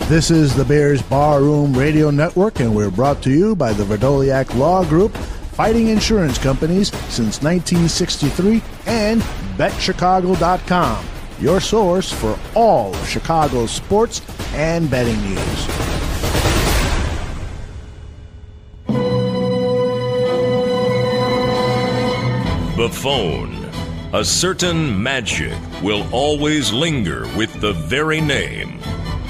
This is the Bears Barroom Radio Network, and we're brought to you by the Verdoliak Law Group, fighting insurance companies since 1963, and BetChicago.com, your source for all of Chicago's sports and betting news. Buffone. A certain magic will always linger with the very name.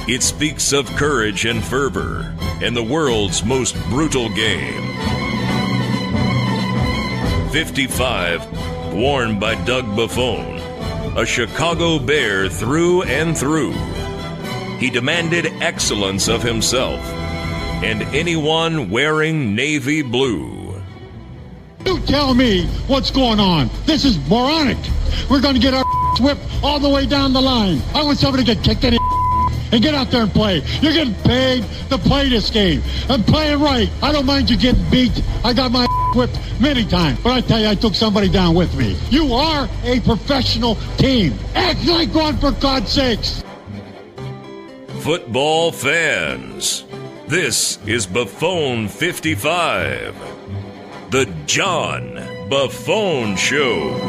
It speaks of courage and fervor in the world's most brutal game. 55, worn by Doug Buffone, a Chicago Bear through and through. He demanded excellence of himself and anyone wearing navy blue. You tell me what's going on. This is moronic. We're going to get our whipped all the way down the line. I want somebody to get kicked in the and get out there and play. You're getting paid to play this game. And play it right. I don't mind you getting beat. I got my whipped many times. But I tell you, I took somebody down with me. You are a professional team. Act like one, for God's sakes. Football fans, this is Buffone 55. The John Buffone Show.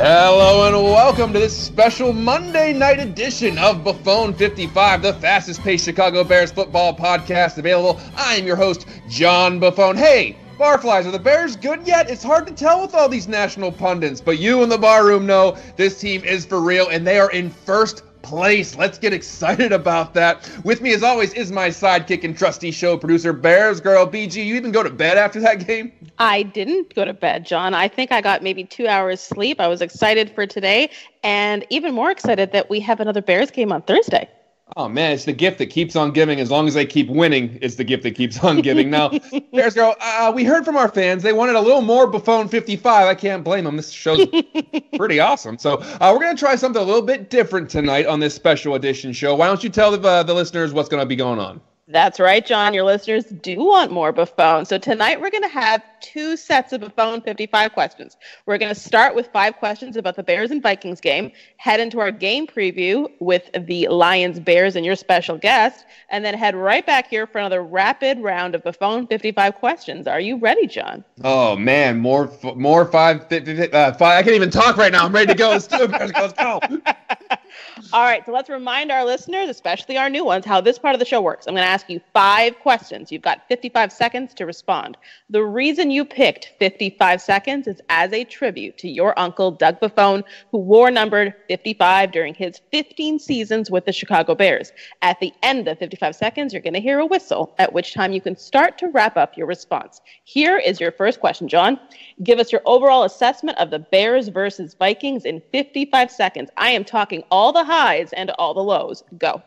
Hello and welcome to this special Monday night edition of Buffone 55, the fastest-paced Chicago Bears football podcast available. I am your host, John Buffone. Hey, Barflies, are the Bears good yet? It's hard to tell with all these national pundits, but you in the barroom know this team is for real, and they are in first place. Let's get excited about that. With me, as always, is my sidekick and trusty show producer, Bears Girl BG. You even go to bed after that game? I didn't go to bed, John. I think I got maybe 2 hours sleep. I was excited for today, and even more excited that we have another Bears game on Thursday. Oh, man, it's the gift that keeps on giving. As long as they keep winning, it's the gift that keeps on giving. Now, Bears Girl, we heard from our fans. They wanted a little more Buffone 55. I can't blame them. This show's pretty awesome. So we're going to try something a little bit different tonight on this special edition show. Why don't you tell the listeners what's going to be going on? That's right, John. Your listeners do want more Buffone. So tonight we're going to have two sets of Buffone 55 questions. We're going to start with 5 questions about the Bears and Vikings game, head into our game preview with the Lions, Bears, and your special guest, and then head right back here for another rapid round of Buffone 55 questions. Are you ready, John? Oh, man, more 5. I can't even talk right now. I'm ready to go. Let's do it, Bears. Let's go. All right, so let's remind our listeners, especially our new ones, how this part of the show works. I'm going to ask you 5 questions. You've got 55 seconds to respond. The reason you picked 55 seconds is as a tribute to your uncle, Doug Buffone, who wore numbered 55 during his 15 seasons with the Chicago Bears. At the end of 55 seconds, you're going to hear a whistle, at which time you can start to wrap up your response. Here is your first question, John. Give us your overall assessment of the Bears versus Vikings in 55 seconds. I am talking all the highs and all the lows. Go.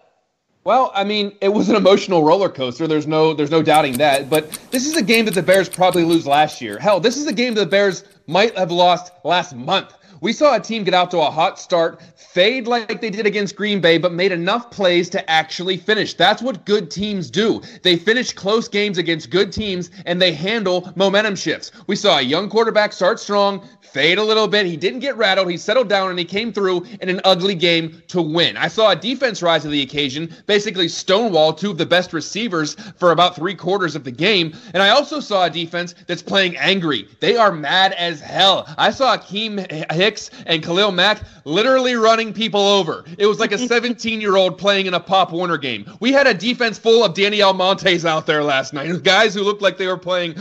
Well, I mean, it was an emotional roller coaster. There's no doubting that. But this is a game that the Bears probably lose last year. Hell, this is a game that the Bears might have lost last month. We saw a team get out to a hot start, fade like they did against Green Bay, but made enough plays to actually finish. That's what good teams do. They finish close games against good teams, and they handle momentum shifts. We saw a young quarterback start strong, fade a little bit. He didn't get rattled. He settled down, and he came through in an ugly game to win. I saw a defense rise to the occasion, basically stonewall 2 of the best receivers for about 3/4 of the game. And I also saw a defense that's playing angry. They are mad as hell. I saw Akeem Hicks and Khalil Mack literally running people over. It was like a 17-year-old playing in a Pop Warner game. We had a defense full of Danny Almontes out there last night, guys who looked like they were playing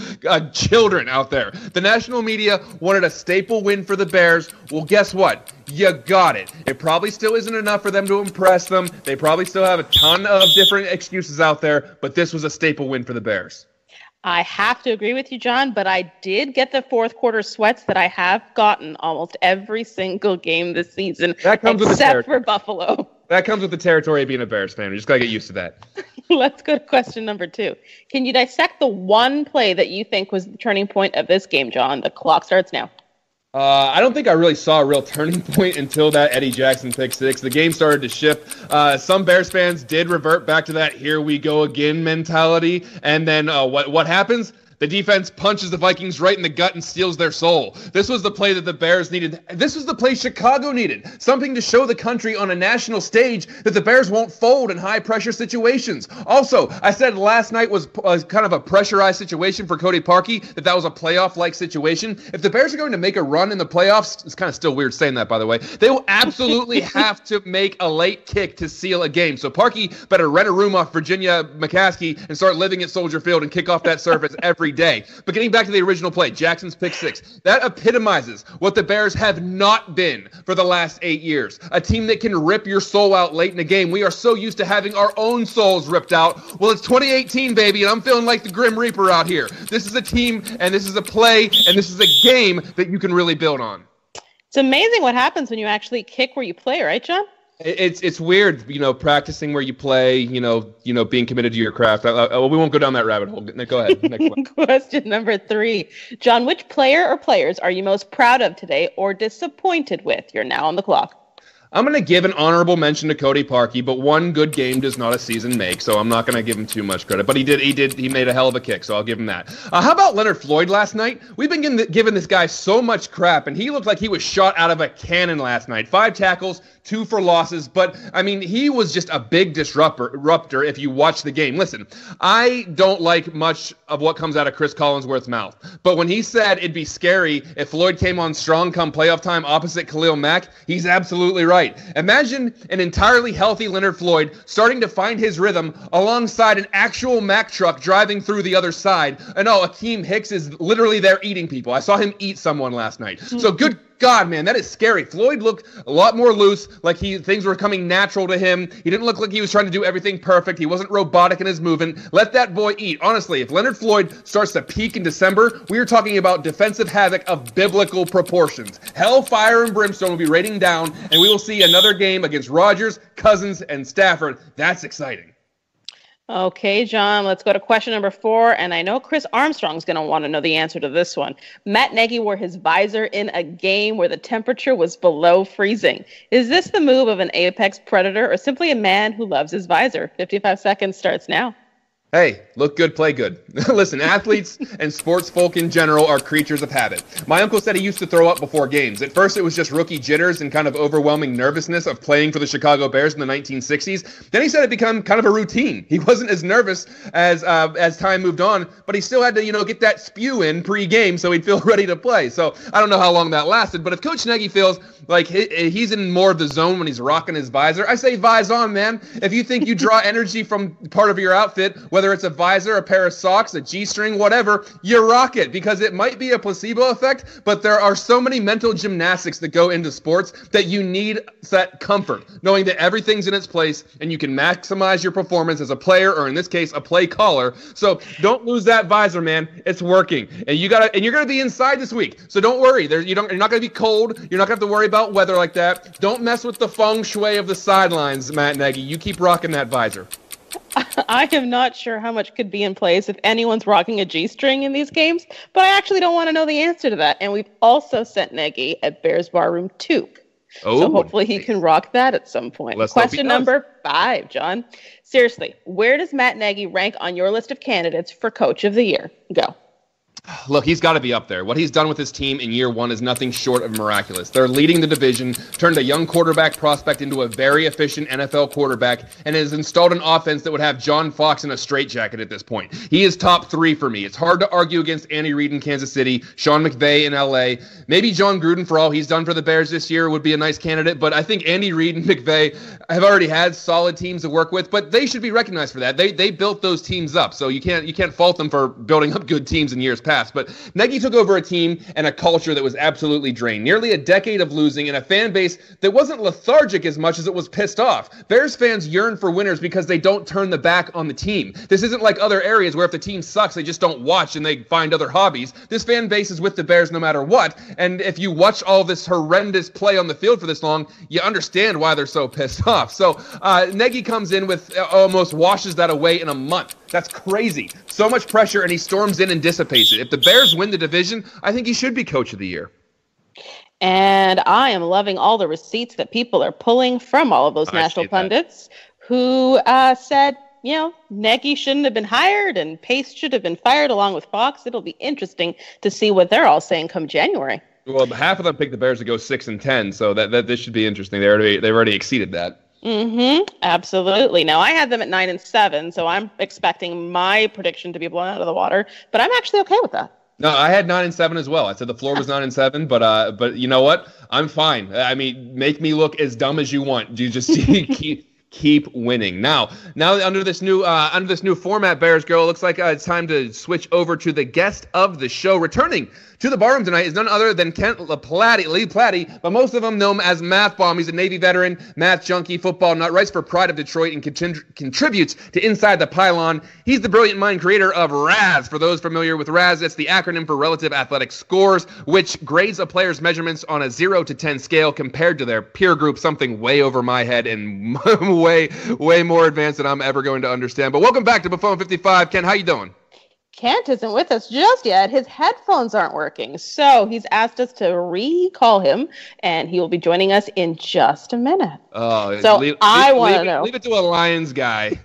children out there. The national media wanted a staple win for the Bears. Well, guess what? You got it. It probably still isn't enough for them to impress them. They probably still have a ton of different excuses out there, but this was a staple win for the Bears. I have to agree with you, John, but I did get the fourth quarter sweats that I have gotten almost every single game this season, that comes except for Buffalo. That comes with the territory of being a Bears fan. You just got to get used to that. Let's go to question number 2. Can you dissect the one play that you think was the turning point of this game, John? The clock starts now. I don't think I really saw a real turning point until that Eddie Jackson pick 6. The game started to shift. Some Bears fans did revert back to that here we go again mentality. And then what happens? The defense punches the Vikings right in the gut and steals their soul. This was the play that the Bears needed. This was the play Chicago needed. Something to show the country on a national stage that the Bears won't fold in high-pressure situations. Also, I said last night was kind of a pressurized situation for Cody Parkey, that was a playoff-like situation. If the Bears are going to make a run in the playoffs, it's kind of still weird saying that, by the way, they will absolutely have to make a late kick to seal a game. So Parkey better rent a room off Virginia McCaskey and start living at Soldier Field and kick off that surface every day. But getting back to the original play, Jackson's pick six, that epitomizes what the Bears have not been for the last 8 years. A team that can rip your soul out late in a game. We are so used to having our own souls ripped out. Well, it's 2018, baby, and I'm feeling like the Grim Reaper out here. This is a team, and this is a play, and this is a game that you can really build on. It's amazing what happens when you actually kick where you play, right, John? It's weird, practicing where you play, being committed to your craft. We won't go down that rabbit hole. Go ahead. Next one. Question number 3. John, which player or players are you most proud of today or disappointed with? You're now on the clock. I'm going to give an honorable mention to Cody Parkey, but one good game does not a season make, so I'm not going to give him too much credit. But he made a hell of a kick, so I'll give him that. How about Leonard Floyd last night? We've been giving this guy so much crap, and he looked like he was shot out of a cannon last night. 5 tackles, 2 for losses, but, he was just a big disruptor if you watch the game. Listen, I don't like much of what comes out of Chris Collinsworth's mouth, but when he said it'd be scary if Floyd came on strong come playoff time opposite Khalil Mack, he's absolutely right. Imagine an entirely healthy Leonard Floyd starting to find his rhythm alongside an actual Mack truck driving through the other side. And Akeem Hicks is literally there eating people. I saw him eat someone last night. So good God, man, that is scary. Floyd looked a lot more loose, like things were coming natural to him. He didn't look like he was trying to do everything perfect. He wasn't robotic in his movement. Let that boy eat. Honestly, if Leonard Floyd starts to peak in December, we are talking about defensive havoc of biblical proportions. Hellfire and brimstone will be raining down, and we will see another game against Rodgers, Cousins, and Stafford. That's exciting. Okay, John, let's go to question number 4. And I know Chris Armstrong's going to want to know the answer to this one. Matt Nagy wore his visor in a game where the temperature was below freezing. Is this the move of an apex predator or simply a man who loves his visor? 55 seconds starts now. Hey, look good, play good. Listen, athletes and sports folk in general are creatures of habit. My uncle said he used to throw up before games. At first, it was just rookie jitters and kind of overwhelming nervousness of playing for the Chicago Bears in the 1960s. Then he said it became kind of a routine. He wasn't as nervous as time moved on, but he still had to, get that spew in pre-game so he'd feel ready to play. So I don't know how long that lasted, but if Coach Nagy feels like he's in more of the zone when he's rocking his visor, I say vise on, man. If you think you draw energy from part of your outfit, whether it's a visor, a pair of socks, a G-string, whatever, you rock it because it might be a placebo effect, but there are so many mental gymnastics that go into sports that you need that comfort, knowing that everything's in its place and you can maximize your performance as a player, or in this case, a play caller. So don't lose that visor, man. It's working. And you're going to be inside this week. So don't worry. You're not going to be cold. You're not going to have to worry about weather like that. Don't mess with the feng shui of the sidelines, Matt Nagy. You keep rocking that visor. I am not sure how much could be in place if anyone's rocking a G-string in these games, but I actually don't want to know the answer to that. And we've also sent Nagy at Bears Barroom 2. So hopefully he can rock that at some point. Question number 5, John. Seriously, where does Matt Nagy rank on your list of candidates for Coach of the Year? Go. Look, he's got to be up there. What he's done with his team in year 1 is nothing short of miraculous. They're leading the division, turned a young quarterback prospect into a very efficient NFL quarterback, and has installed an offense that would have John Fox in a straitjacket at this point. He is top 3 for me. It's hard to argue against Andy Reid in Kansas City, Sean McVay in LA. Maybe John Gruden, for all he's done for the Bears this year, would be a nice candidate, but I think Andy Reid and McVay have already had solid teams to work with, but they should be recognized for that. They built those teams up, so you can't fault them for building up good teams in years past. But Nagy took over a team and a culture that was absolutely drained. Nearly a decade of losing and a fan base that wasn't lethargic as much as it was pissed off. Bears fans yearn for winners because they don't turn the back on the team. This isn't like other areas where if the team sucks, they just don't watch and they find other hobbies. This fan base is with the Bears no matter what. And if you watch all this horrendous play on the field for this long, you understand why they're so pissed off. So Nagy comes in with almost washes that away in a month. That's crazy. So much pressure, and he storms in and dissipates it. If the Bears win the division, I think he should be Coach of the Year. And I am loving all the receipts that people are pulling from all of those national pundits who said Nagy shouldn't have been hired and Pace should have been fired along with Fox. It'll be interesting to see what they're all saying come January. Well, half of them picked the Bears to go 6-10, so that this should be interesting. They've already exceeded that. Absolutely. Now, I had them at 9-7, so I'm expecting my prediction to be blown out of the water, but I'm actually okay with that. No, I had 9-7 as well. I said the floor was 9-7, but you know what? I'm fine. I mean, make me look as dumb as you want. You just keep winning. Now under this new format, Bears Girl, it looks like it's time to switch over to the guest of the show. Returning to the barroom tonight is none other than Kent Platte, but most of them know him as Math Bomb. He's a Navy veteran, math junkie, football nut, writes for Pride of Detroit, and contributes to Inside the Pylon. He's the brilliant mind creator of RAS. For those familiar with RAS, it's the acronym for Relative Athletic Scores, which grades a player's measurements on a 0 to 10 scale compared to their peer group, something way over my head and way more advanced than I'm ever going to understand. But welcome back to Buffone 55. Ken, how you doing? Kent isn't with us just yet. His headphones aren't working, so he's asked us to recall him, and he will be joining us in just a minute. Oh, so I want to know. Leave it to a Lions guy.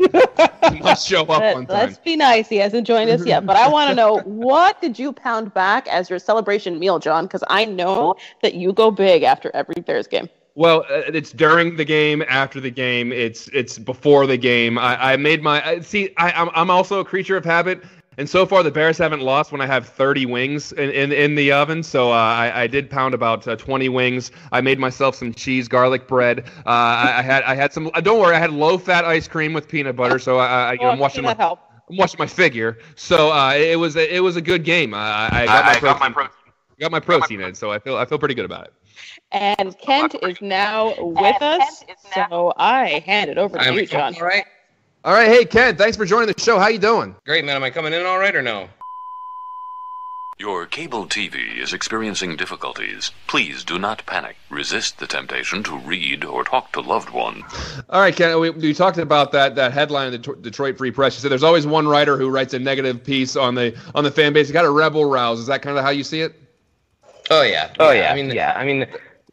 He must show up on time. Let's be nice. He hasn't joined us yet, but I want to know, what did you pound back as your celebration meal, John? Because I know that you go big after every Bears game. Well, it's during the game, after the game, it's before the game. I'm also a creature of habit. And so far, the Bears haven't lost when I have 30 wings in the oven. So I did pound about 20 wings. I made myself some cheese, garlic bread. I had some. Don't worry, I had low-fat ice cream with peanut butter. So I'm watching my figure. So it was a good game. I got my protein in. So I feel pretty good about it. And Kent is now with us. So I hand it over to you, John. All right, hey, Ken, thanks for joining the show. How you doing? Great, man. Am I coming in all right or no? Your cable TV is experiencing difficulties. Please do not panic. Resist the temptation to read or talk to loved ones. All right, Ken, we talked about that headline in the Detroit Free Press. You said there's always one writer who writes a negative piece on the fan base. You got a rebel rouse. Is that kind of how you see it? Oh, yeah.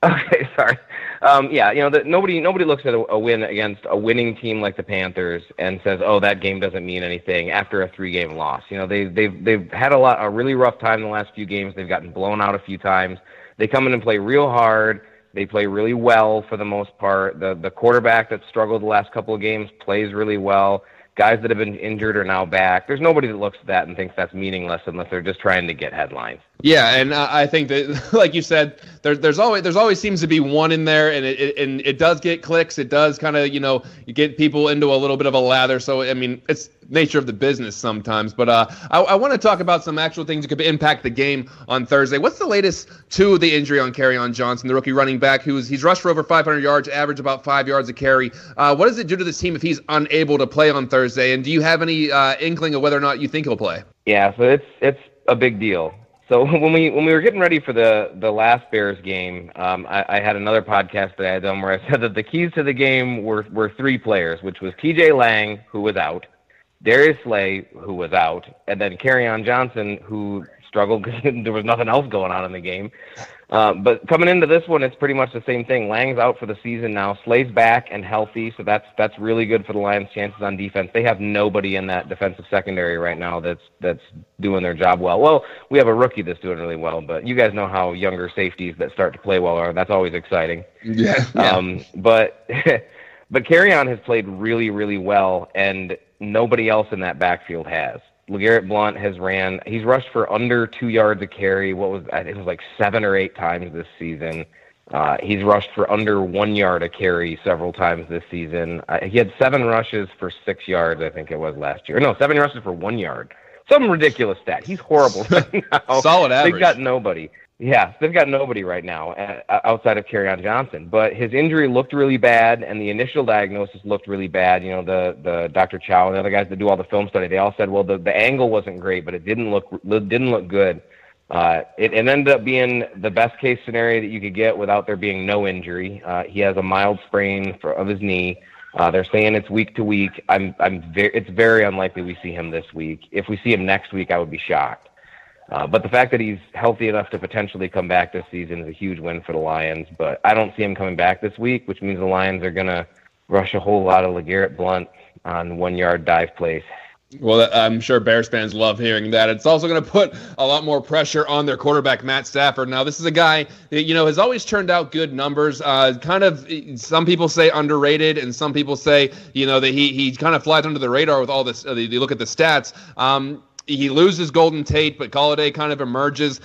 Okay, sorry. Nobody looks at a win against a winning team like the Panthers and says, "Oh, that game doesn't mean anything." After a 3-game loss, they've had a really rough time in the last few games. They've gotten blown out a few times. They come in and play real hard. They play really well for the most part. The quarterback that struggled the last couple of games plays really well. Guys that have been injured are now back. There's nobody that looks at that and thinks that's meaningless unless they're just trying to get headlines. Yeah, and I think that, like you said, there's always seems to be one in there, and it does get clicks. It does kind of you get people into a little bit of a lather. So I mean, it's nature of the business sometimes. But I want to talk about some actual things that could impact the game on Thursday. What's the latest to the injury on Kerryon Johnson, the rookie running back he's rushed for over 500 yards, average about 5 yards a carry. What does it do to this team if he's unable to play on Thursday? And do you have any inkling of whether or not you think he'll play? Yeah, so it's a big deal. So when we were getting ready for the last Bears game, I had another podcast that I had done where I said that the keys to the game were 3 players, which was T.J. Lang, who was out, Darius Slay, who was out, and then Kerryon Johnson, who struggled because there was nothing else going on in the game. But coming into this one, it's pretty much the same thing. Lang's out for the season now. Slay's back and healthy, so that's really good for the Lions' chances on defense. They have nobody in that defensive secondary right now that's doing their job well. Well, we have a rookie that's doing really well, but you guys know how younger safeties that start to play well are. That's always exciting. Yeah. But Kerryon has played really, really well, and nobody else in that backfield has. LeGarrette Blount he's rushed for under 2 yards a carry. It was like 7 or 8 times this season. He's rushed for under 1 yard a carry several times this season. He had 7 rushes for 6 yards, I think it was last year. No, 7 rushes for 1 yard. Some ridiculous stat. He's horrible right now. Solid average. They've got nobody. Yeah, they've got nobody right now outside of Kerryon Johnson. But his injury looked really bad, and the initial diagnosis looked really bad. The Dr. Chow and the other guys that do all the film study, they all said, well, the angle wasn't great, but it didn't look good. It ended up being the best case scenario that you could get without there being no injury. He has a mild sprain of his knee. They're saying it's week to week. It's very unlikely we see him this week. If we see him next week, I would be shocked. But the fact that he's healthy enough to potentially come back this season is a huge win for the Lions. But I don't see him coming back this week, which means the Lions are going to rush a whole lot of LeGarrette Blount on 1 yard dive plays. Well, I'm sure Bears fans love hearing that. It's also going to put a lot more pressure on their quarterback, Matt Stafford. Now, this is a guy that, has always turned out good numbers. Kind of, some people say underrated, and some people say, that he kind of flies under the radar with all this. You look at the stats. He loses Golden Tate, but Golladay kind of emerges.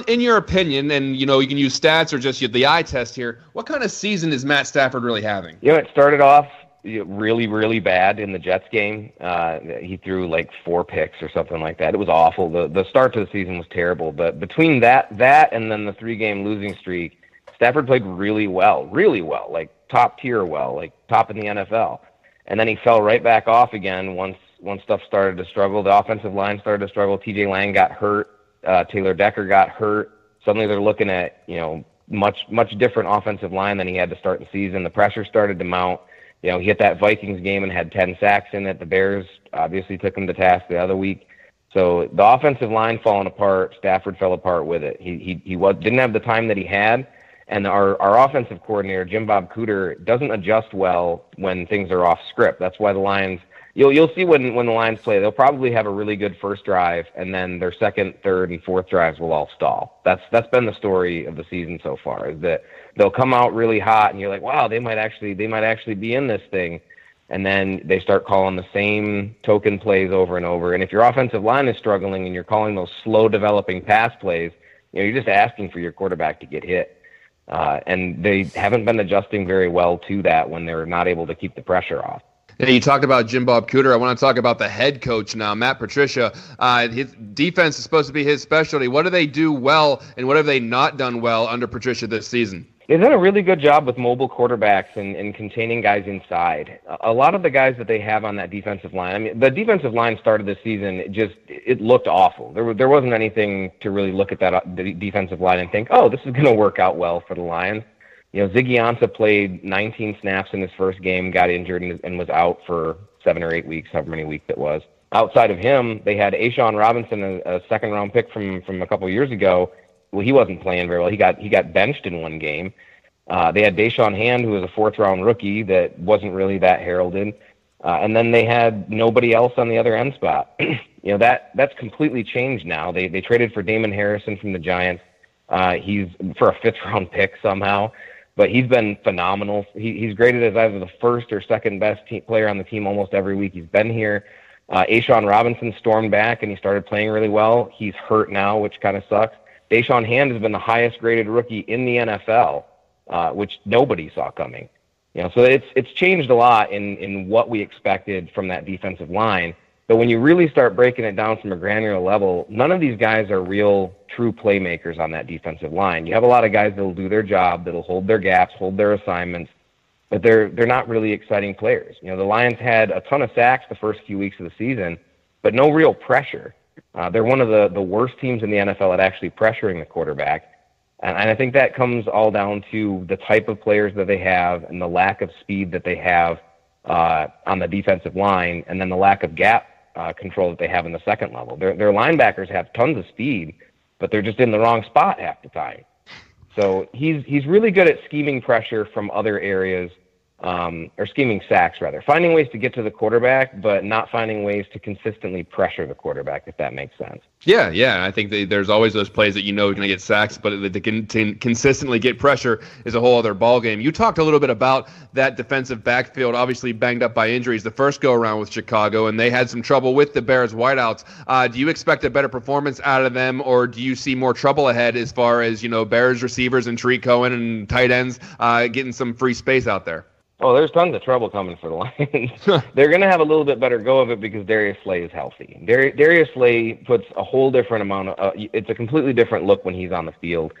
In your opinion, and, you can use stats or just the eye test here, what kind of season is Matt Stafford really having? It started off really, really bad in the Jets game. He threw like 4 picks or something like that. It was awful. The start to the season was terrible. But between that and then the 3-game losing streak, Stafford played really well, like top tier well, like top in the NFL. And then he fell right back off again once stuff started to struggle. The offensive line started to struggle. TJ Lang got hurt. Taylor Decker got hurt. Suddenly they're looking at, much different offensive line than he had to start the season. The pressure started to mount. He hit that Vikings game and had 10 sacks in it. The Bears obviously took him to task the other week. So the offensive line falling apart, Stafford fell apart with it. He didn't have the time that he had, and our offensive coordinator, Jim Bob Cooter, doesn't adjust well when things are off script. That's why the Lions, you'll see when the Lions play, they'll probably have a really good first drive, and then their second, third, and fourth drives will all stall. That's been the story of the season so far, is that they'll come out really hot, and you're like, wow, they might actually be in this thing. And then they start calling the same token plays over and over. And if your offensive line is struggling and you're calling those slow developing pass plays, you're just asking for your quarterback to get hit. And they haven't been adjusting very well to that when they're not able to keep the pressure off. Yeah, you talked about Jim Bob Cooter. I want to talk about the head coach now, Matt Patricia. His defense is supposed to be his specialty. What do they do well, and what have they not done well under Patricia this season? They've done a really good job with mobile quarterbacks and containing guys inside. A lot of the guys that they have on that defensive line, the defensive line started this season, it looked awful. There wasn't anything to really look at that defensive line and think, oh, this is going to work out well for the Lions. Ziggy Ansah played 19 snaps in his first game, got injured, and was out for 7 or 8 weeks, however many weeks it was. Outside of him, they had A'Shawn Robinson, a second-round pick from a couple years ago. Well, he wasn't playing very well. He got benched in one game. They had Deshaun Hand, who was a 4th-round rookie that wasn't really that heralded. And then they had nobody else on the other end spot. That's completely changed now. They traded for Damon Harrison from the Giants. He's for a 5th-round pick somehow. But he's been phenomenal. He's graded as either the first or second best player on the team almost every week he's been here. A'Shawn Robinson stormed back, and he started playing really well. He's hurt now, which kind of sucks. Deshaun Hand has been the highest graded rookie in the NFL, which nobody saw coming. So it's changed a lot in what we expected from that defensive line. But when you really start breaking it down from a granular level, none of these guys are real, true playmakers on that defensive line. You have a lot of guys that'll do their job, that'll hold their gaps, hold their assignments, but they're not really exciting players. The Lions had a ton of sacks the first few weeks of the season, but no real pressure. They're one of the worst teams in the NFL at actually pressuring the quarterback. And I think that comes all down to the type of players that they have and the lack of speed that they have on the defensive line, and then the lack of gap control that they have in the second level. Their linebackers have tons of speed, but they're just in the wrong spot half the time. So he's really good at scheming pressure from other areas, or scheming sacks rather, finding ways to get to the quarterback, but not finding ways to consistently pressure the quarterback, if that makes sense. Yeah. I think there's always those plays that you're going to get sacks, but to consistently get pressure is a whole other ballgame. You talked a little bit about that defensive backfield, obviously banged up by injuries the first go-around with Chicago, and they had some trouble with the Bears wideouts. Do you expect a better performance out of them, or do you see more trouble ahead as far as, Bears receivers and Tariq Cohen and tight ends getting some free space out there? Oh, there's tons of trouble coming for the Lions. They're going to have a little bit better go of it because Darius Slay is healthy. Darius Slay puts a whole different amount of it's a completely different look when he's on the field.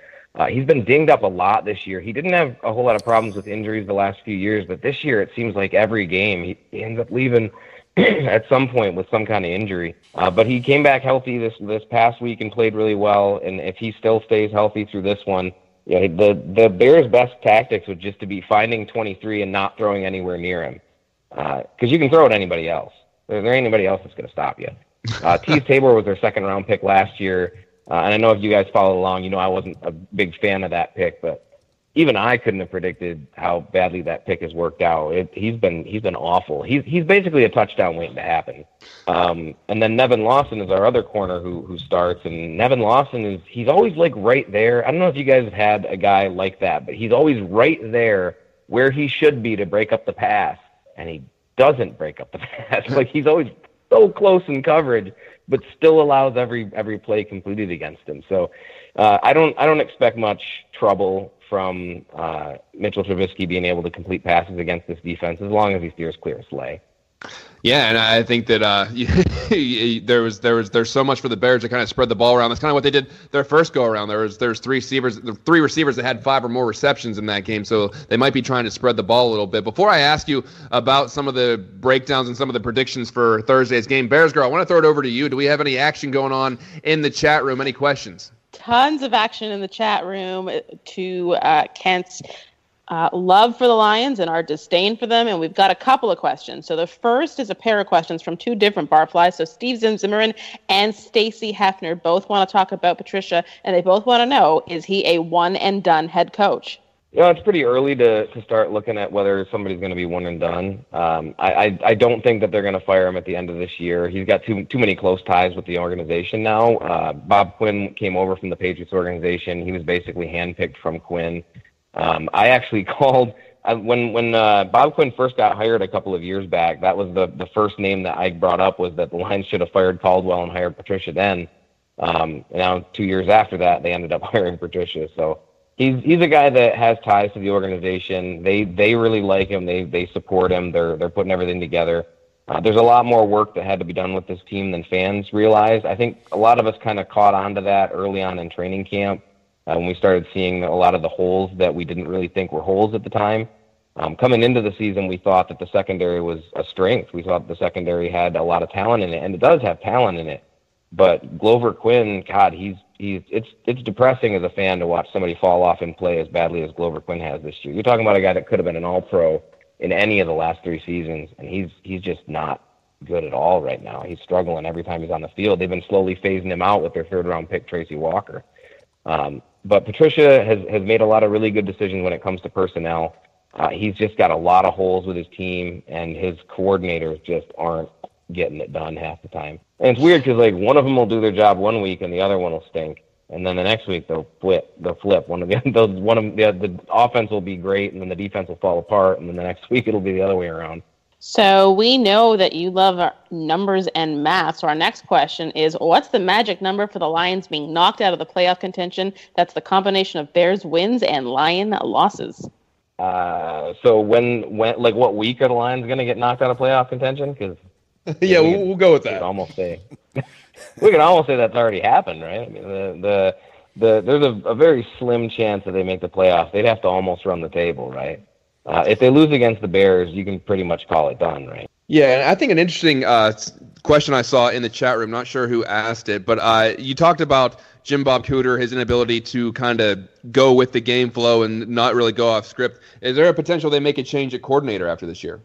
He's been dinged up a lot this year. He didn't have a whole lot of problems with injuries the last few years, but this year it seems like every game he ends up leaving at some point with some kind of injury. But he came back healthy this past week and played really well, and if he still stays healthy through this one, the Bears' best tactics would just to be finding 23 and not throwing anywhere near him, because you can throw at anybody else. There ain't anybody else that's going to stop you. Tease Tabor was their second-round pick last year, and I know if you guys followed along, I wasn't a big fan of that pick, but even I couldn't have predicted how badly that pick has worked out. He's been awful. He's basically a touchdown waiting to happen. And then Nevin Lawson is our other corner who starts, and Nevin Lawson he's always like right there. I don't know if you guys have had a guy like that, but he's always right there where he should be to break up the pass, and he doesn't break up the pass. Like he's always so close in coverage, but still allows every play completed against him. So I don't expect much trouble from Mitchell Trubisky being able to complete passes against this defense as long as he steers clear of Slay. Yeah, and I think that there's so much for the Bears to kind of spread the ball around. That's kind of what they did their first go around. There's three receivers that had 5 or more receptions in that game, so they might be trying to spread the ball a little bit. Before I ask you about some of the breakdowns and some of the predictions for Thursday's game, Bears Girl, I want to throw it over to you. Do we have any action going on in the chat room? Any questions? Tons of action in the chat room to Kent's love for the Lions and our disdain for them, and we've got a couple of questions. So the first is a pair of questions from 2 different Barflies. So Steve Zimmerman and Stacy Hefner both want to talk about Patricia, and they both want to know, is he a one-and-done head coach? It's pretty early to start looking at whether somebody's going to be one and done. I don't think that they're going to fire him at the end of this year. He's got too many close ties with the organization now. Bob Quinn came over from the Patriots organization. He was basically handpicked from Quinn. I actually called when Bob Quinn first got hired a couple of years back. That was the first name that I brought up, was that the Lions should have fired Caldwell and hired Patricia then. Now 2 years after that, they ended up hiring Patricia. So he's a guy that has ties to the organization. They really like him. They support him. They're putting everything together. There's a lot more work that had to be done with this team than fans realized. I think a lot of us kind of caught on to that early on in training camp. When we started seeing a lot of the holes that we didn't really think were holes at the time. Coming into the season, we thought that the secondary was a strength. We thought the secondary had a lot of talent in it, and it does have talent in it. But Glover Quinn, God, it's depressing as a fan to watch somebody fall off and play as badly as Glover Quinn has this year. You're talking about a guy that could have been an All-Pro in any of the last 3 seasons, and he's just not good at all right now. He's struggling every time he's on the field. They've been slowly phasing him out with their 3rd-round pick, Tracy Walker. But Patricia has made a lot of really good decisions when it comes to personnel. He's just got a lot of holes with his team, and his coordinators just aren't getting it done half the time. And it's weird because, like, one of them will do their job one week and the other one will stink. And then the next week they'll flip. The offense will be great, and then the defense will fall apart, and then the next week it'll be the other way around. So we know that you love numbers and math. So our next question is, what's the magic number for the Lions being knocked out of the playoff contention? That's the combination of Bears wins and Lion losses. So when like what week are the Lions going to get knocked out of playoff contention? Because yeah, we'll go with that. We can almost say that's already happened, right? I mean, there's a very slim chance that they make the playoffs. They'd have to almost run the table, right? If they lose against the Bears, you can pretty much call it done, right? Yeah, and I think an interesting question I saw in the chat room, not sure who asked it, but you talked about Jim Bob Cooter, his inability to kind of go with the game flow and not really go off script. Is there a potential they make a change at coordinator after this year?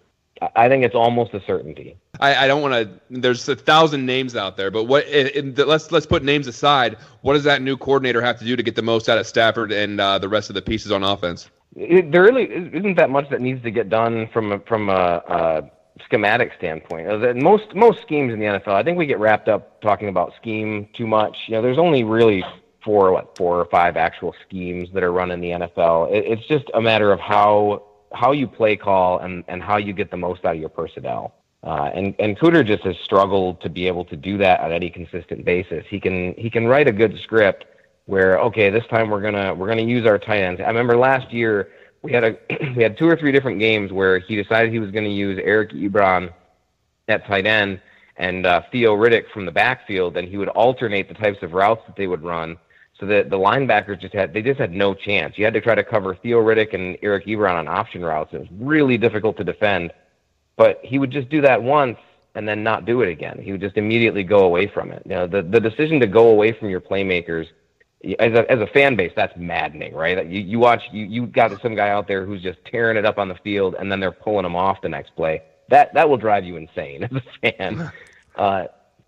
I think it's almost a certainty. I don't want to. There's 1,000 names out there, but let's put names aside. What does that new coordinator have to do to get the most out of Stafford and the rest of the pieces on offense? There really isn't that much that needs to get done from a schematic standpoint. Most schemes in the NFL, I think we get wrapped up talking about scheme too much. There's only really four or five actual schemes that are run in the NFL. It's just a matter of how you play call and how you get the most out of your personnel. And Cooter just has struggled to be able to do that on any consistent basis. He can write a good script where, okay, this time we're gonna use our tight ends. I remember last year we had 2 or 3 different games where he decided he was going to use Eric Ebron at tight end and Theo Riddick from the backfield, and he would alternate the types of routes that they would run, so that the linebackers just had no chance. You had to try to cover Theo Riddick and Eric Ebron on option routes. It was really difficult to defend, but he would just do that once and then not do it again. He would just immediately go away from it. The decision to go away from your playmakers, as a fan base, that's maddening, right? You watch, you got some guy out there who's just tearing it up on the field, and then they're pulling him off the next play. That will drive you insane as a fan.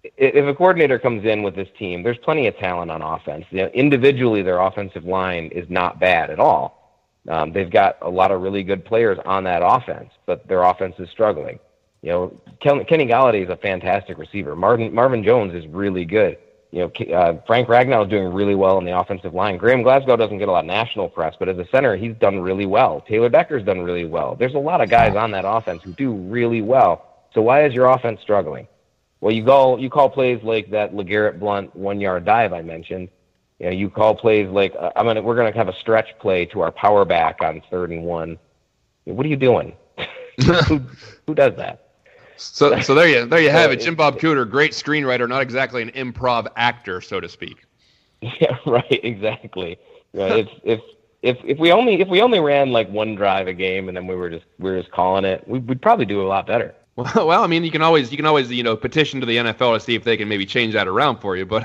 If a coordinator comes in with this team, there's plenty of talent on offense. Individually, their offensive line is not bad at all. They've got a lot of really good players on that offense, but their offense is struggling. Kenny Galladay is a fantastic receiver. Marvin Jones is really good. Frank Ragnow is doing really well in the offensive line. Graham Glasgow doesn't get a lot of national press, but as a center, he's done really well. Taylor Decker's done really well. There's a lot of guys on that offense who do really well. So why is your offense struggling? Well, you call plays like that LeGarrette Blount 1-yard dive I mentioned. You call plays like we're gonna have a stretch play to our power back on 3rd and 1. What are you doing? Who does that? So there you have it. Jim Bob Cooter, great screenwriter, not exactly an improv actor, so to speak. Yeah, right. Exactly. If we only ran like one drive a game and then we were just calling it, we'd probably do a lot better. Well, I mean, you can always petition to the NFL to see if they can maybe change that around for you. But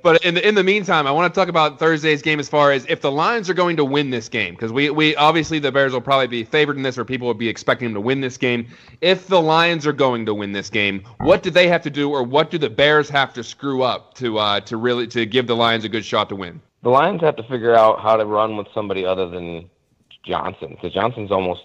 but in the meantime, I want to talk about Thursday's game as far as if the Lions are going to win this game, because we obviously the Bears will probably be favored in this, or people will be expecting them to win this game. If the Lions are going to win this game, what do they have to do, or what do the Bears have to screw up to really give the Lions a good shot to win? The Lions have to figure out how to run with somebody other than Johnson, because Johnson's almost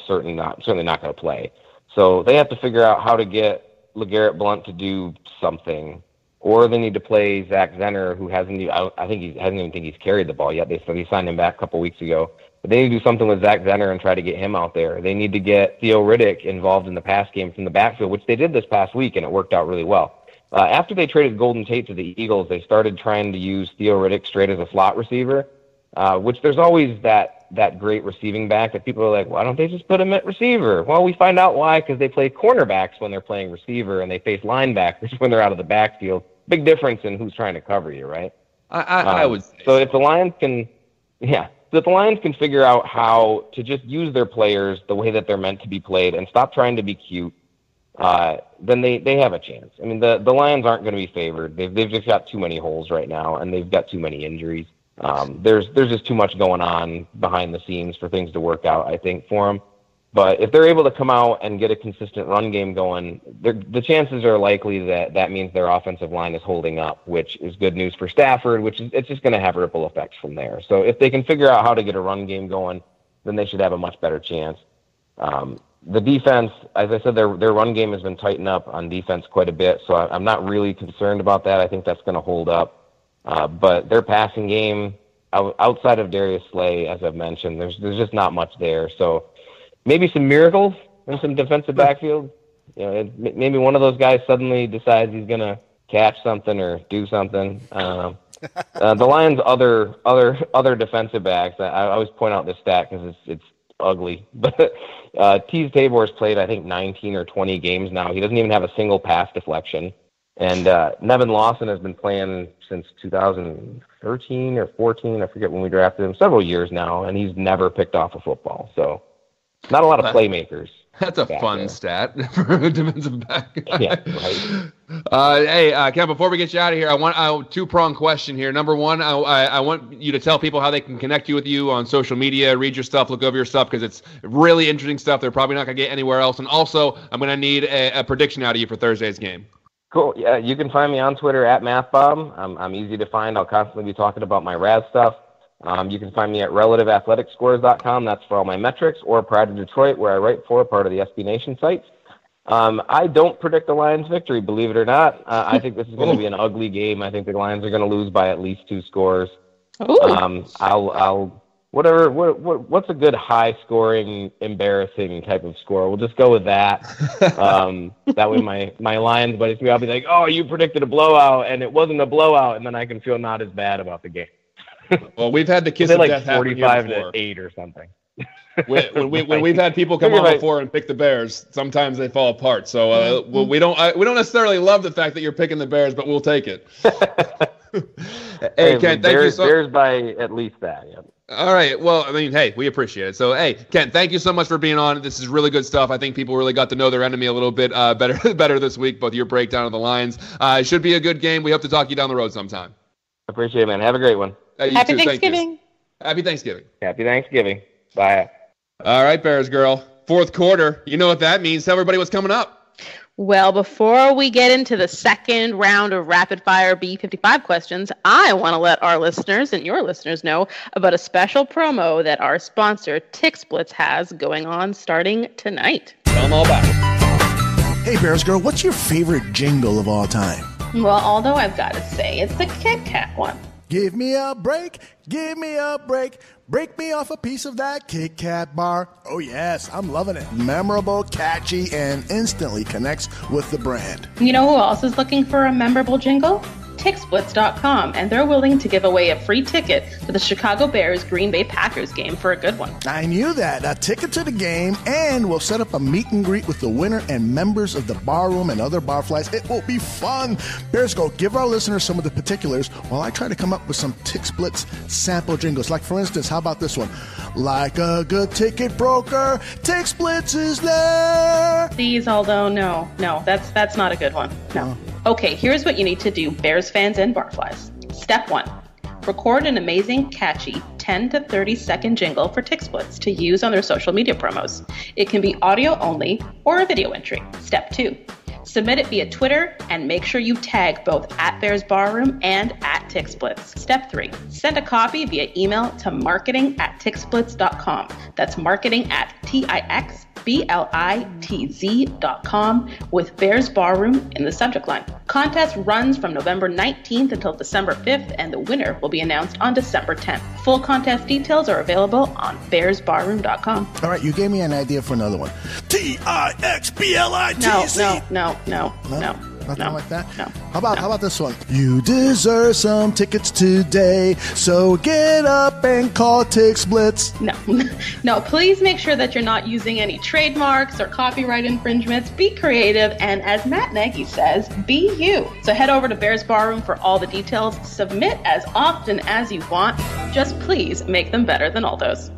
certainly not going to play. So they have to figure out how to get LeGarrette Blount to do something, or they need to play Zach Zenner, who hasn't even carried the ball yet. They signed him back a couple weeks ago. But they need to do something with Zach Zenner and try to get him out there. They need to get Theo Riddick involved in the pass game from the backfield, which they did this past week, and it worked out really well. After they traded Golden Tate to the Eagles, they started trying to use Theo Riddick straight as a slot receiver, which there's always that great receiving back that people are like, why don't they just put him at receiver? Well, we find out why, because they play cornerbacks when they're playing receiver and they face linebackers when they're out of the backfield. Big difference in who's trying to cover you, right? I would say so. If the Lions can figure out how to just use their players the way that they're meant to be played and stop trying to be cute, then they have a chance. I mean, the Lions aren't going to be favored. They've just got too many holes right now, and they've got too many injuries. There's just too much going on behind the scenes for things to work out, I think, for them. But if they're able to come out and get a consistent run game going, the chances are likely that means their offensive line is holding up, which is good news for Stafford, it's just going to have ripple effects from there. So if they can figure out how to get a run game going, then they should have a much better chance. The defense, as I said, their run game has been tightened up on defense quite a bit, so I'm not really concerned about that. I think that's going to hold up. But their passing game, outside of Darius Slay, as I've mentioned, there's just not much there. So maybe some miracles in some defensive backfield. Maybe one of those guys suddenly decides he's going to catch something or do something. I don't know. The Lions' other defensive backs, I always point out this stat because it's ugly. But Teez Tabor's played, I think, 19 or 20 games now. He doesn't even have a single pass deflection. And Nevin Lawson has been playing since 2013 or 14. I forget when we drafted him. Several years now, and he's never picked off a football. So not a lot of playmakers. That's a fun stat for a defensive back. Yeah, right. Hey, Ken, before we get you out of here, I want a two-pronged question here. Number one, I want you to tell people how they can connect you with you on social media, read your stuff, look over your stuff, because it's really interesting stuff they're probably not going to get anywhere else. And also, I'm going to need a prediction out of you for Thursday's game. Cool. Yeah, you can find me on Twitter at MathBob. I'm easy to find. I'll constantly be talking about my Raz stuff. You can find me at relativeathleticscores.com. That's for all my metrics, or Pride of Detroit, where I write for part of the SB Nation sites. I don't predict the Lions' victory, believe it or not. I think this is going to be an ugly game. I think the Lions are going to lose by at least 2 scores. What's a good high-scoring, embarrassing type of score? We'll just go with that. That way my Lions buddies, I'll be like, oh, you predicted a blowout, and it wasn't a blowout, and then I can feel not as bad about the game. Well, we've had the kiss of death happen here before. 45-8 or something. When we've had people come on before and pick the Bears, sometimes they fall apart. So we don't necessarily love the fact that you're picking the Bears, but we'll take it. Hey, Ken, thank you so much. Bears by at least that, yeah. All right. Well, I mean, hey, we appreciate it. So, hey, Ken, thank you so much for being on. This is really good stuff. I think people really got to know their enemy a little bit better this week, both your breakdown of the Lions. It should be a good game. We hope to talk to you down the road sometime. Appreciate it, man. Have a great one. Happy Thanksgiving. Happy Thanksgiving. Happy Thanksgiving. Bye. All right, Bears girl. Fourth quarter. You know what that means. Tell everybody what's coming up. Well, before we get into the second round of rapid fire B55 questions, I want to let our listeners and your listeners know about a special promo that our sponsor, TixSplits, has going on starting tonight. Tell them all about it. Hey, Bears Girl, what's your favorite jingle of all time? Well, although I've got to say, it's the Kit Kat one. Give me a break, give me a break. Break me off a piece of that Kit Kat bar. Oh yes, I'm loving it. Memorable, catchy, and instantly connects with the brand. You know who else is looking for a memorable jingle? TixSplits.com, and they're willing to give away a free ticket to the Chicago Bears Green Bay Packers game for a good one. I knew that. A ticket to the game, and we'll set up a meet and greet with the winner and members of the barroom and other barflies. It will be fun. Bears Go, give our listeners some of the particulars while I try to come up with some TixSplits sample jingles. Like, for instance, how about this one? Like a good ticket broker, TixSplits is there. Please, although, no, that's not a good one. No. Okay, here's what you need to do, Bears fans and barflies. Step 1. Record an amazing, catchy 10 to 30 second jingle for TixSplits to use on their social media promos. It can be audio only or a video entry. Step 2. Submit it via Twitter and make sure you tag both at Bears Barroom and at TixSplits. Step 3. Send a copy via email to marketing@tixsplits.com. That's marketing@tixsplitz.com with Bears Barroom in the subject line. Contest runs from November 19th until December 5th, and the winner will be announced on December 10th. Full contest details are available on bearsbarroom.com. All right, you gave me an idea for another one. TIXBLITZ. No. Nothing like that? No. How about this one? You deserve some tickets today, so get up and call TixSplits. No, please make sure that you're not using any trademarks or copyright infringements. Be creative, and as Matt Nagy says, be you. So head over to Bears Barroom for all the details. Submit as often as you want. Just please make them better than Aldo's.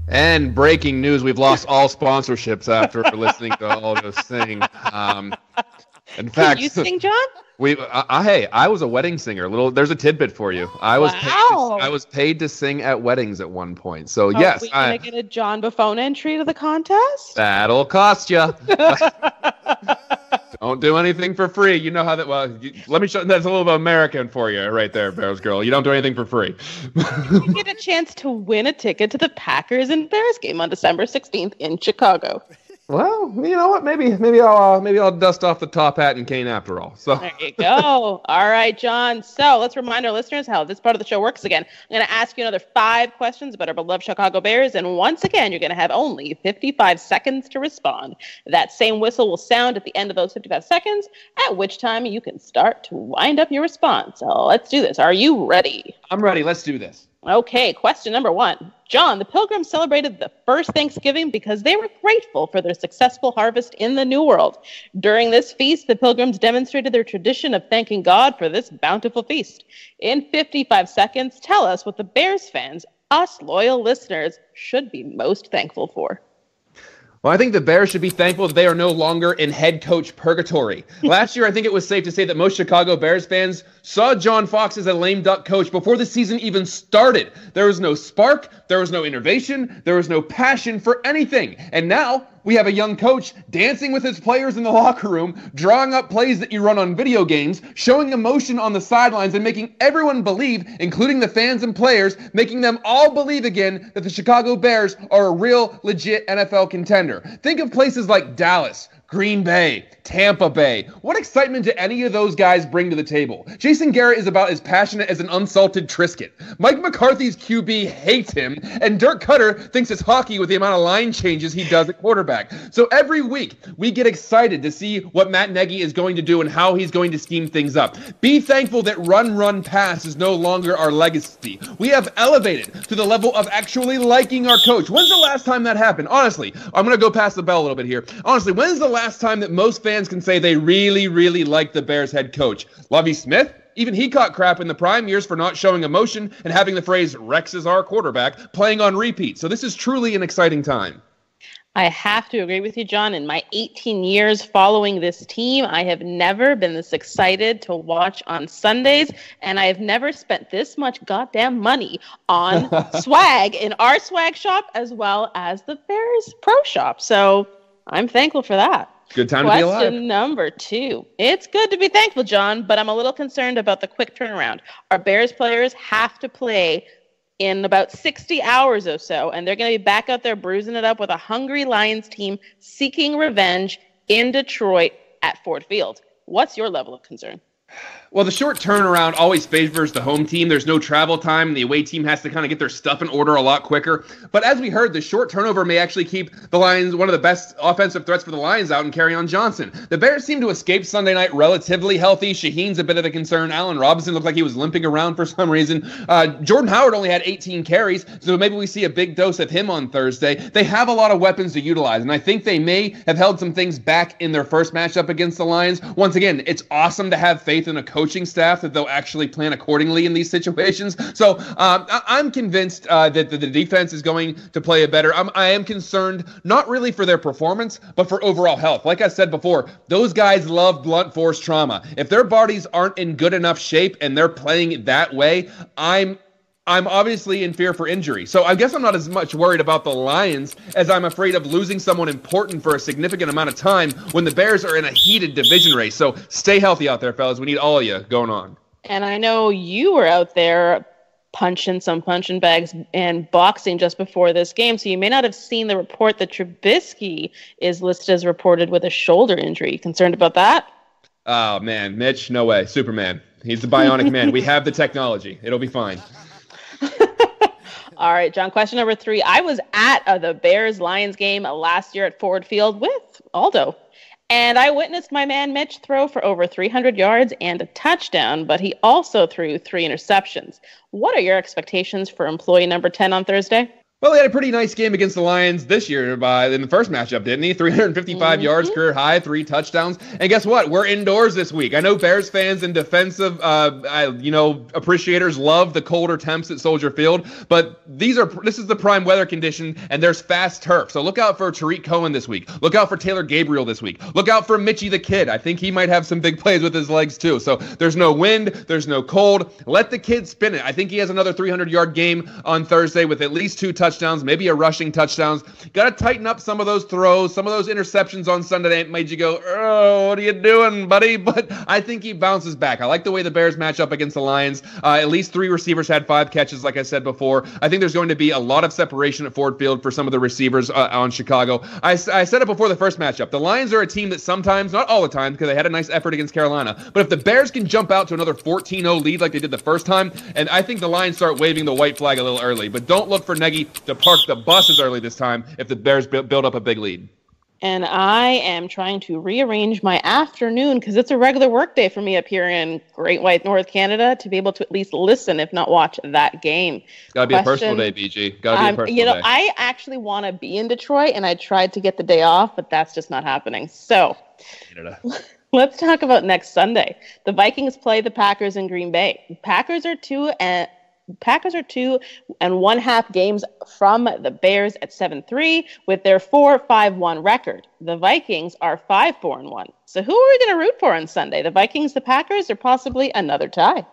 And breaking news, we've lost all sponsorships after listening to Aldo sing. In fact, can you sing, John? Hey, I was a wedding singer. There's a tidbit for you. I was paid to sing at weddings at one point. So yes, we gonna get a John Buffone entry to the contest? That'll cost you. Don't do anything for free. You know how that. Well, let me show. That's a little bit American for you, right there, Bears Girl. You don't do anything for free. You get a chance to win a ticket to the Packers and Bears game on December 16th in Chicago. Well, you know what? Maybe I'll dust off the top hat and cane after all. So there you go. All right, John. So let's remind our listeners how this part of the show works again. I'm going to ask you another 5 questions about our beloved Chicago Bears, and once again, you're going to have only 55 seconds to respond. That same whistle will sound at the end of those 55 seconds, at which time you can start to wind up your response. So let's do this. Are you ready? I'm ready. Let's do this. Okay, question number 1. John, the Pilgrims celebrated the first Thanksgiving because they were grateful for their successful harvest in the New World. During this feast, the Pilgrims demonstrated their tradition of thanking God for this bountiful feast. In 55 seconds, tell us what the Bears fans, us loyal listeners, should be most thankful for. Well, I think the Bears should be thankful that they are no longer in head coach purgatory. Last year, I think it was safe to say that most Chicago Bears fans saw John Fox as a lame duck coach before the season even started. There was no spark, there was no innovation, there was no passion for anything. And now we have a young coach dancing with his players in the locker room, drawing up plays that you run on video games, showing emotion on the sidelines, and making everyone believe, including the fans and players, making them all believe again that the Chicago Bears are a real, legit NFL contender. Think of places like Dallas, Green Bay, Tampa Bay. What excitement do any of those guys bring to the table? Jason Garrett is about as passionate as an unsalted Triscuit. Mike McCarthy's QB hates him, and Dirk Cutter thinks it's hockey with the amount of line changes he does at quarterback. So every week, we get excited to see what Matt Nagy is going to do and how he's going to scheme things up. Be thankful that run, pass is no longer our legacy. We have elevated to the level of actually liking our coach. When's the last time that happened? Honestly, I'm going to go past the bell a little bit here. Honestly, when's the last time that most fans can say they really, really like the Bears head coach? Lovie Smith? Even he caught crap in the prime years for not showing emotion and having the phrase, Rex is our quarterback, playing on repeat. So this is truly an exciting time. I have to agree with you, John. In my 18 years following this team, I have never been this excited to watch on Sundays, and I have never spent this much goddamn money on swag in our swag shop as well as the Bears Pro Shop. So I'm thankful for that. Good time to be alive. Question number 2. It's good to be thankful, John, but I'm a little concerned about the quick turnaround. Our Bears players have to play in about 60 hours or so, and they're going to be back out there bruising it up with a hungry Lions team seeking revenge in Detroit at Ford Field. What's your level of concern? Well, the short turnaround always favors the home team. There's no travel time. The away team has to kind of get their stuff in order a lot quicker. But as we heard, the short turnover may actually keep the Lions, one of the best offensive threats for the Lions, out and carry on Johnson. The Bears seem to escape Sunday night relatively healthy. Shaheen's a bit of the concern. Allen Robinson looked like he was limping around for some reason. Jordan Howard only had 18 carries, so maybe we see a big dose of him on Thursday. They have a lot of weapons to utilize, and I think they may have held some things back in their first matchup against the Lions. Once again, it's awesome to have faith in a coaching staff that they'll actually plan accordingly in these situations. So I'm convinced that the defense is going to play a better. I am concerned not really for their performance, but for overall health. Like I said before, those guys love blunt force trauma. If their bodies aren't in good enough shape and they're playing that way, I'm obviously in fear for injury. So I guess I'm not as much worried about the Lions as I'm afraid of losing someone important for a significant amount of time when the Bears are in a heated division race. So stay healthy out there, fellas. We need all of you going on. And I know you were out there punching some punching bags and boxing just before this game, so you may not have seen the report that Trubisky is listed as reported with a shoulder injury. You concerned about that? Oh, man. Mitch, no way. Superman. He's the bionic man. We have the technology. It'll be fine. All right, John, question number 3. I was at the Bears-Lions game last year at Ford Field with Aldo, and I witnessed my man Mitch throw for over 300 yards and a touchdown, but he also threw 3 interceptions. What are your expectations for employee number 10 on Thursday? Well, he had a pretty nice game against the Lions this year in the first matchup, didn't he? 355 yards, career high, 3 touchdowns. And guess what? We're indoors this week. I know Bears fans and defensive, appreciators love the colder temps at Soldier Field, but this is the prime weather condition, and there's fast turf. So look out for Tariq Cohen this week. Look out for Taylor Gabriel this week. Look out for Mitchie the Kid. I think he might have some big plays with his legs too. So there's no wind, there's no cold. Let the kid spin it. I think he has another 300-yard game on Thursday with at least 2 touchdowns, maybe a rushing touchdowns. Got to tighten up some of those throws, some of those interceptions on Sunday night made you go, oh, what are you doing, buddy? But I think he bounces back. I like the way the Bears match up against the Lions. At least 3 receivers had 5 catches, like I said before. I think there's going to be a lot of separation at Ford Field for some of the receivers on Chicago. I said it before the first matchup. The Lions are a team that sometimes, not all the time, because they had a nice effort against Carolina, but if the Bears can jump out to another 14-0 lead like they did the first time, and I think the Lions start waving the white flag a little early. But don't look for Nagy to park the buses early this time if the Bears build up a big lead. And I am trying to rearrange my afternoon because it's a regular work day for me up here in Great White North Canada to be able to at least listen, if not watch, that game. Gotta be a personal day, BG. Gotta be a personal day. I actually want to be in Detroit, and I tried to get the day off, but that's just not happening. So let's talk about next Sunday. The Vikings play the Packers in Green Bay. Packers are 2 1/2 games from the Bears at 7-3 with their 4-5-1 record. The Vikings are 5-4-1. So who are we going to root for on Sunday? The Vikings, the Packers, or possibly another tie?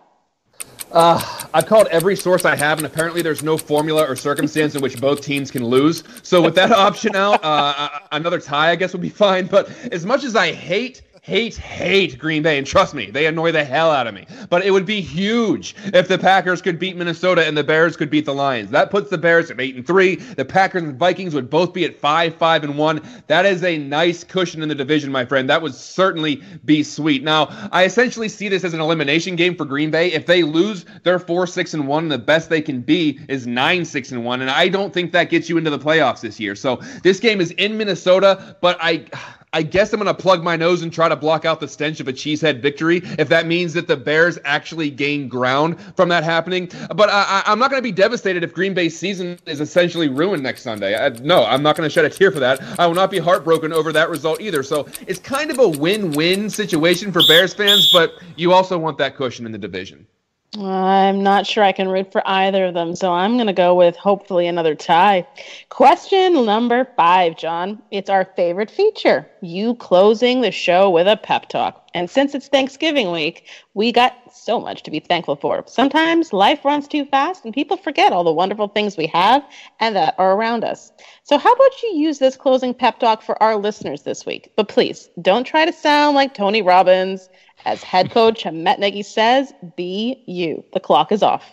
I've called every source I have, and apparently there's no formula or circumstance in which both teams can lose. So with that option out, another tie, I guess, would be fine. But as much as I hate Green Bay, and trust me, they annoy the hell out of me. But it would be huge if the Packers could beat Minnesota and the Bears could beat the Lions. That puts the Bears at 8-3. The Packers and Vikings would both be at 5-5-1. That is a nice cushion in the division, my friend. That would certainly be sweet. Now, I essentially see this as an elimination game for Green Bay. If they lose, they're 4-6-1. The best they can be is 9-6-1. And I don't think that gets you into the playoffs this year. So this game is in Minnesota, but I guess I'm going to plug my nose and try to block out the stench of a cheesehead victory if that means that the Bears actually gain ground from that happening. But I'm not going to be devastated if Green Bay's season is essentially ruined next Sunday. No, I'm not going to shed a tear for that. I will not be heartbroken over that result either. So it's kind of a win-win situation for Bears fans, but you also want that cushion in the division. I'm not sure I can root for either of them, so I'm going to go with hopefully another tie. Question number 5, John. It's our favorite feature, you closing the show with a pep talk. And since it's Thanksgiving week, we got so much to be thankful for. Sometimes life runs too fast and people forget all the wonderful things we have and that are around us. So how about you use this closing pep talk for our listeners this week? But please, don't try to sound like Tony Robbins. As head coach Matt Nagy says, be you. The clock is off.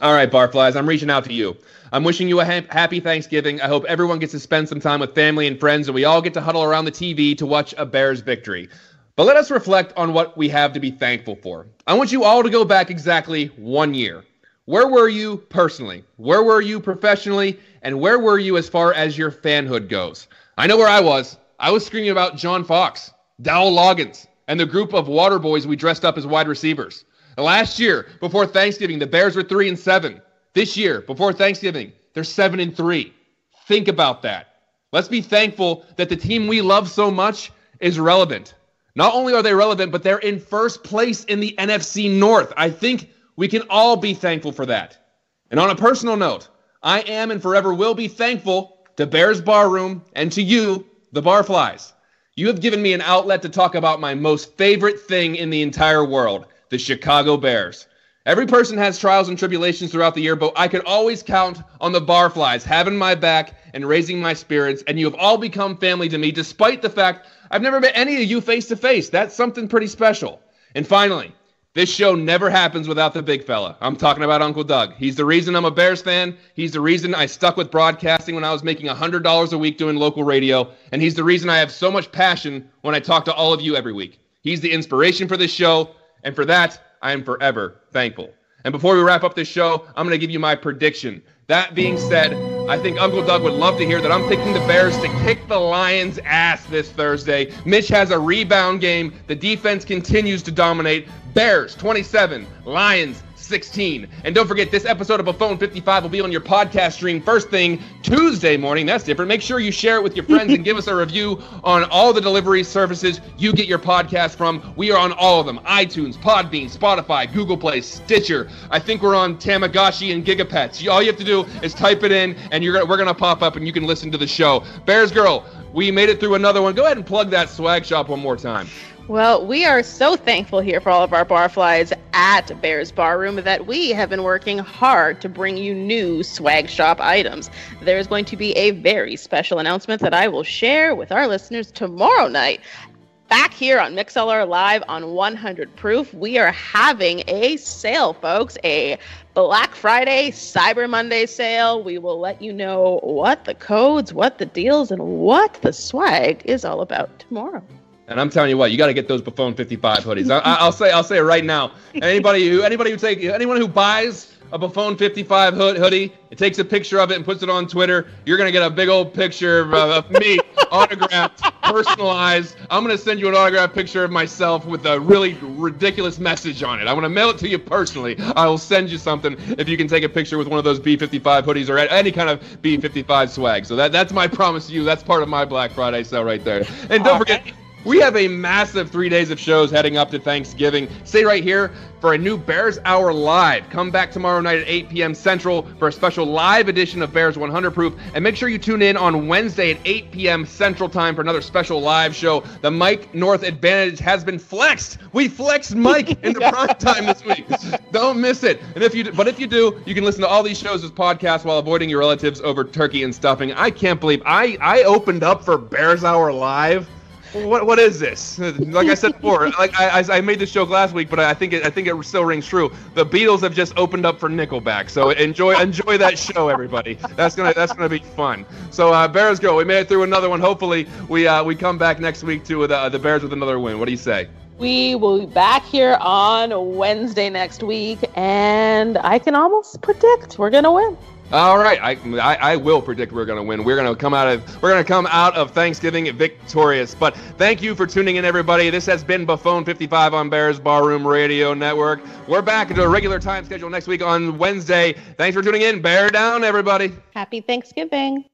All right, Barflies, I'm reaching out to you. I'm wishing you a happy Thanksgiving. I hope everyone gets to spend some time with family and friends, and we all get to huddle around the TV to watch a Bears victory. But let us reflect on what we have to be thankful for. I want you all to go back exactly 1 year. Where were you personally? Where were you professionally? And where were you as far as your fanhood goes? I know where I was. I was screaming about John Fox, Dowell Loggins, and the group of water boys we dressed up as wide receivers. Last year, before Thanksgiving, the Bears were 3-7. This year, before Thanksgiving, they're 7-3. Think about that. Let's be thankful that the team we love so much is relevant. Not only are they relevant, but they're in first place in the NFC North. I think we can all be thankful for that. And on a personal note, I am and forever will be thankful to Bears Barroom and to you, the Barflies. You have given me an outlet to talk about my most favorite thing in the entire world, the Chicago Bears. Every person has trials and tribulations throughout the year, but I could always count on the Barflies having my back and raising my spirits, and you have all become family to me, despite the fact I've never met any of you face to face. That's something pretty special. And finally, this show never happens without the big fella. I'm talking about Uncle Doug. He's the reason I'm a Bears fan. He's the reason I stuck with broadcasting when I was making $100 a week doing local radio. And he's the reason I have so much passion when I talk to all of you every week. He's the inspiration for this show. And for that, I am forever thankful. And before we wrap up this show, I'm going to give you my prediction. That being said, I think Uncle Doug would love to hear that I'm picking the Bears to kick the Lions' ass this Thursday. Mitch has a rebound game. The defense continues to dominate. Bears 27, Lions 16. And don't forget, this episode of Buffone 55 will be on your podcast stream first thing Tuesday morning. That's different. Make sure you share it with your friends and give us a review on all the delivery services you get your podcast from. We are on all of them: iTunes, Podbean, Spotify, Google Play, Stitcher. I think we're on Tamagotchi and Gigapets. All you have to do is type it in, and we're going to pop up, and you can listen to the show. Bears Girl, we made it through another one. Go ahead and plug that swag shop one more time. Well, we are so thankful here for all of our Barflies at Bears Barroom that we have been working hard to bring you new swag shop items. There's going to be a very special announcement that I will share with our listeners tomorrow night. Back here on MixLR Live on 100 Proof, we are having a sale, folks, a Black Friday, Cyber Monday sale. We will let you know what the codes, what the deals, and what the swag is all about tomorrow. And I'm telling you what, you got to get those Buffone 55 hoodies. I'll say it right now. Anyone who buys a Buffone 55 hoodie, it takes a picture of it and puts it on Twitter, you're going to get a big old picture of me, autographed, personalized. I'm going to send you an autographed picture of myself with a really ridiculous message on it. I want to mail it to you personally. I will send you something if you can take a picture with one of those B55 hoodies or any kind of B55 swag. So that's my promise to you. That's part of my Black Friday sale right there. And don't forget, we have a massive 3 days of shows heading up to Thanksgiving. Stay right here for a new Bears Hour Live. Come back tomorrow night at 8 p.m. Central for a special live edition of Bears 100 Proof. And make sure you tune in on Wednesday at 8 p.m. Central Time for another special live show. The Mike North advantage has been flexed. We flexed Mike in the prime time this week. Don't miss it. And if you do, you can listen to all these shows as podcasts while avoiding your relatives over turkey and stuffing. I can't believe I opened up for Bears Hour Live. What is this? Like I said before, I made this joke last week, but I think it still rings true. The Beatles have just opened up for Nickelback, so enjoy that show, everybody. That's gonna be fun. So Bears Go, we made it through another one. Hopefully we come back next week to the Bears with another win. What do you say? We will be back here on Wednesday next week, and I can almost predict we're gonna win. All right, I will predict we're going to win. We're going to come out of Thanksgiving victorious. But thank you for tuning in, everybody. This has been Buffone 55 on Bears Barroom Radio Network. We're back into a regular time schedule next week on Wednesday. Thanks for tuning in. Bear down, everybody. Happy Thanksgiving.